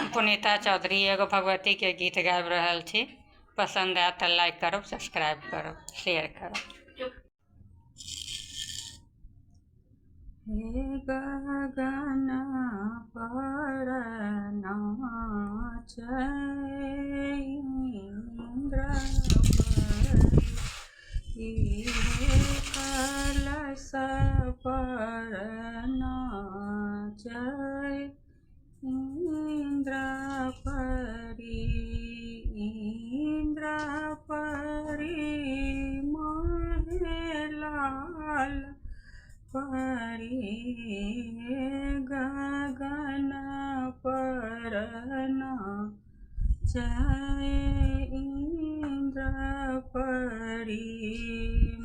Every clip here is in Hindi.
हम पुनीता चौधरी एगो भगवती के गीत गाबि रहल छी। पसंद आए तो लाइक करब, सब्सक्राइब करब, शेयर करब। हे गगन पर नाचै इंद्र परी, हे कलश पर नाचै इंद्र परी। इंद्र परी मोहे लाल परी, हे गगन पर नाचै इंद्र परी।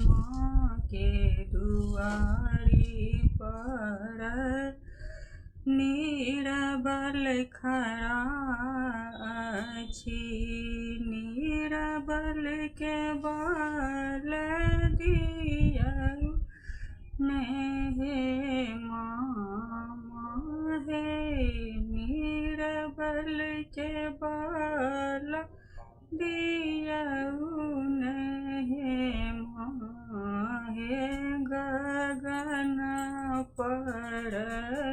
माँ के दुआरी पर नीरबल खड़ा अछि, नीरबल के बल दियौ ने हे माँ, हे नीरबल के बल दियौ ने हे माँ, हे गगन पर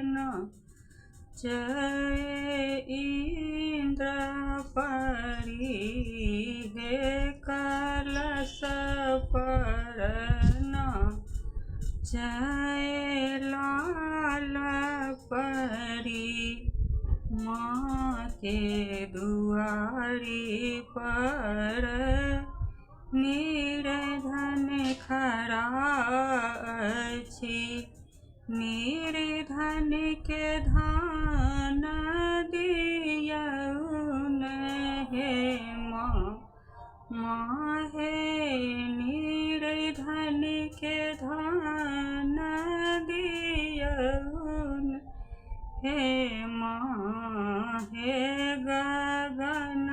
नाचै इंद्र परी, हे कलश पर नाचै लाल परी। माँ के दुआरी पर निर्धन खड़ा अछि, निर्धन के धन दियौ ने हे माँ, माँ हे निर्धन के धन दियौ ने हे माँ, हे गगन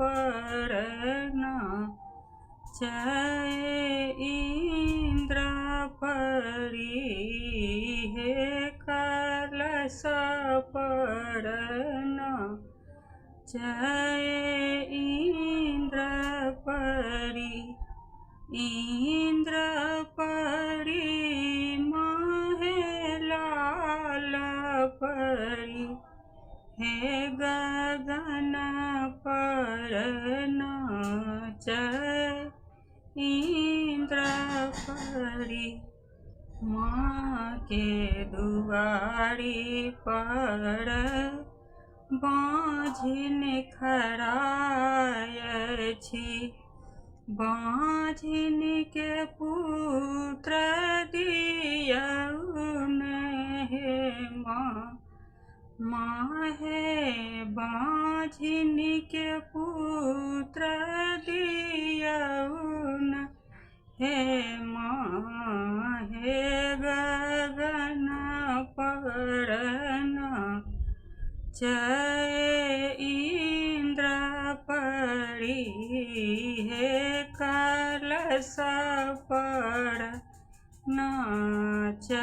पर नाचै इंद्र परी, हे कलश पर नाचै इंद्र परी। इंद्र परी मोहे लाल परी, हे गगन पर नाचै इंद्र परी। माँ के दुआरी पर बाँझिन खड़ा अछि, बाँझिन के पुत्र दियौ ने हे माँ, माँ हे बाँझिन के पुत्र दियौ ने हे माँ, हे गगन पर नाचै इंद्र परी, हे कलश पर नाचै